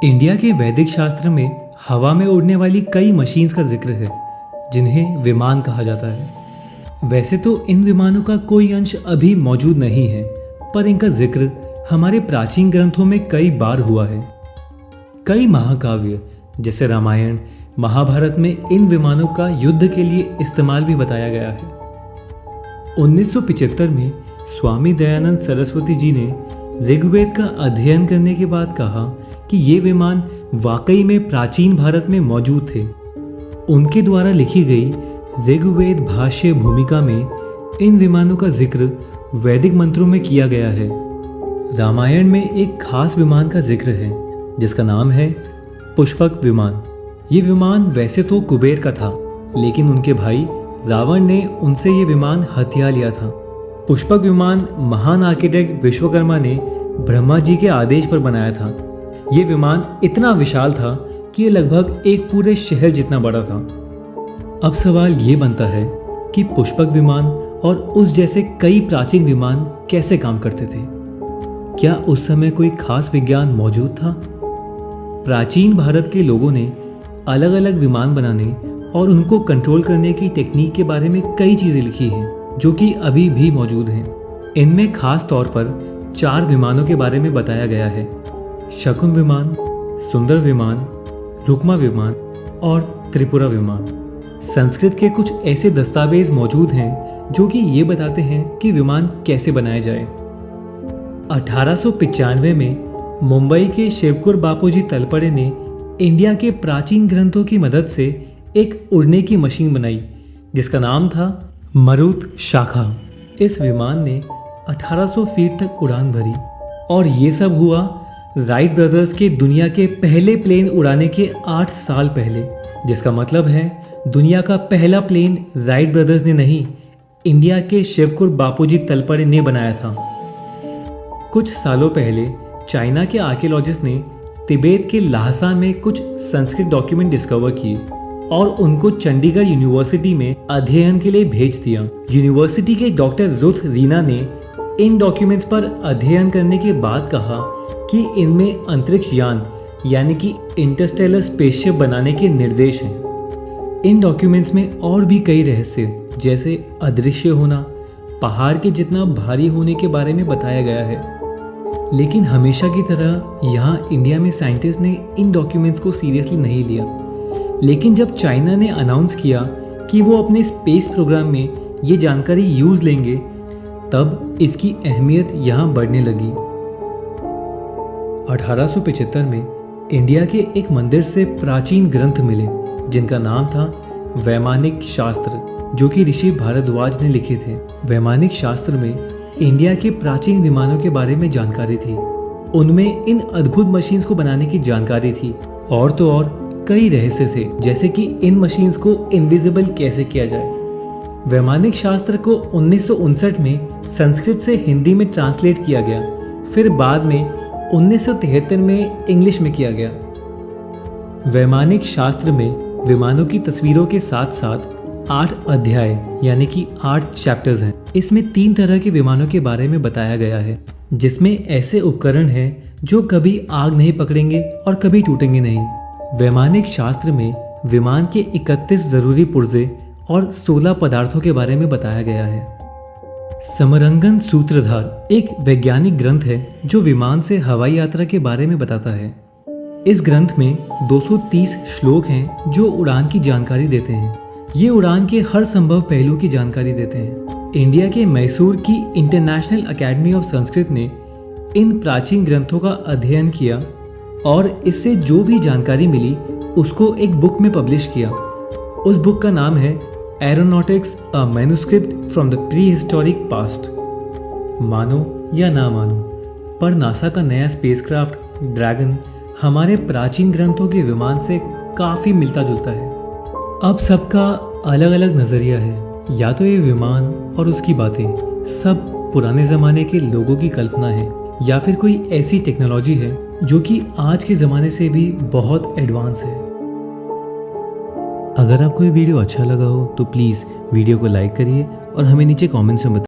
India के वैदिक शास्त्र में हवा में उड़ने वाली कई मशीन्स का जिक्र है जिन्हें विमान कहा जाता है। वैसे तो इन विमानों का कोई अंश अभी मौजूद नहीं है, पर इनका जिक्र हमारे प्राचीन ग्रंथों में कई बार हुआ है। कई महाकाव्य जैसे रामायण, महाभारत में इन विमानों का युद्ध के लिए इस्तेमाल भी बताया गया है। 1975 में स्वामी दयानंद सरस्वती जी ने ऋग्वेद का अध्ययन करने के बाद कहा कि ये विमान वाकई में प्राचीन भारत में मौजूद थे। उनके द्वारा लिखी गई ऋग्वेद भाष्य भूमिका में इन विमानों का जिक्र वैदिक मंत्रों में किया गया है। रामायण में एक खास विमान का जिक्र है जिसका नाम है पुष्पक विमान। ये विमान वैसे तो कुबेर का था, लेकिन उनके भाई रावण ने उनसे ये विमान हथिया लिया था। पुष्पक विमान महान आर्किटेक्ट विश्वकर्मा ने ब्रह्मा जी के आदेश पर बनाया था। ये विमान इतना विशाल था कि ये लगभग एक पूरे शहर जितना बड़ा था। अब सवाल ये बनता है कि पुष्पक विमान और उस जैसे कई प्राचीन विमान कैसे काम करते थे? क्या उस समय कोई खास विज्ञान मौजूद था? प्राचीन भारत के लोगों ने अलग अलग विमान बनाने और उनको कंट्रोल करने की टेक्निक के बारे में कई चीज़ें लिखी हैं जो कि अभी भी मौजूद हैं। इनमें खास तौर पर 4 विमानों के बारे में बताया गया है: शकुन विमान, सुंदर विमान, रुक्मा विमान और त्रिपुरा विमान। संस्कृत के कुछ ऐसे दस्तावेज मौजूद हैं जो कि ये बताते हैं कि विमान कैसे बनाए जाए। 1895 में मुंबई के शिवकुर बापूजी तलपड़े ने इंडिया के प्राचीन ग्रंथों की मदद से एक उड़ने की मशीन बनाई जिसका नाम था मरुत शाखा। इस विमान ने 1800 फीट तक उड़ान भरी और ये सब हुआ राइट ब्रदर्स के दुनिया के पहले प्लेन उड़ाने के 8 साल पहले। जिसका मतलब है दुनिया का पहला प्लेन राइट ब्रदर्स ने नहीं, इंडिया के शिवकुर बापूजी तलपड़े ने बनाया था। कुछ सालों पहले चाइना के आर्कियोलॉजिस्ट ने तिब्बत के ल्हासा में कुछ संस्कृत डॉक्यूमेंट डिस्कवर किए और उनको चंडीगढ़ यूनिवर्सिटी में अध्ययन के लिए भेज दिया। यूनिवर्सिटी के डॉक्टर रुथ रीना ने इन डॉक्यूमेंट्स पर अध्ययन करने के बाद कहा कि इनमें अंतरिक्ष यान यानी कि इंटरस्टेलर स्पेसशिप बनाने के निर्देश हैं। इन डॉक्यूमेंट्स में और भी कई रहस्य जैसे अदृश्य होना, पहाड़ के जितना भारी होने के बारे में बताया गया है। लेकिन हमेशा की तरह यहाँ इंडिया में साइंटिस्ट ने इन डॉक्यूमेंट्स को सीरियसली नहीं लिया। लेकिन जब चाइना ने अनाउंस किया कि वो अपने स्पेस प्रोग्राम में ये जानकारी यूज़ लेंगे, तब इसकी अहमियत यहाँ बढ़ने लगी। 1875 में इंडिया के एक मंदिर से प्राचीन ग्रंथ मिले जिनका नाम था वैमानिक शास्त्र, जो कि ऋषि भारद्वाज ने लिखे थे। वैमानिक शास्त्र में इंडिया के प्राचीन विमानों के बारे में जानकारी थी। उनमें इन अद्भुत मशीन्स को बनाने की जानकारी थी और तो और कई रहस्य थे, जैसे कि इन मशीन्स को इनविजिबल कैसे किया जाए। वैमानिक शास्त्र को 1959 में संस्कृत से हिंदी में ट्रांसलेट किया गया, फिर बाद में 1973 में इंग्लिश में किया गया। वैमानिक शास्त्र में विमानों की तस्वीरों के साथ साथ 8 अध्याय यानी कि 8 चैप्टर्स हैं। इसमें 3 तरह के विमानों के बारे में बताया गया है, जिसमें ऐसे उपकरण हैं जो कभी आग नहीं पकड़ेंगे और कभी टूटेंगे नहीं। वैमानिक शास्त्र में विमान के 31 जरूरी पुर्जे और 16 पदार्थों के बारे में बताया गया है। समरंगन सूत्रधार एक वैज्ञानिक ग्रंथ है जो विमान से हवाई यात्रा के बारे में बताता है। इस ग्रंथ में 230 श्लोक हैं जो उड़ान की जानकारी देते हैं। ये उड़ान के हर संभव पहलू की जानकारी देते हैं। इंडिया के मैसूर की इंटरनेशनल अकेडमी ऑफ संस्कृत ने इन प्राचीन ग्रंथों का अध्ययन किया और इससे जो भी जानकारी मिली उसको एक बुक में पब्लिश किया। उस बुक का नाम है aeronautics a manuscript from the pre historic past. मानो या ना मानो, पर नासा का नया स्पेसक्राफ्ट ड्रैगन हमारे प्राचीन ग्रंथों के विमान से काफ़ी मिलता जुलता है। अब सबका अलग अलग नज़रिया है। या तो ये विमान और उसकी बातें सब पुराने ज़माने के लोगों की कल्पना है, या फिर कोई ऐसी टेक्नोलॉजी है जो कि आज के ज़माने से भी बहुत एडवांस है। अगर आपको ये वीडियो अच्छा लगा हो तो प्लीज़ वीडियो को लाइक करिए और हमें नीचे कमेंट्स में बताइए।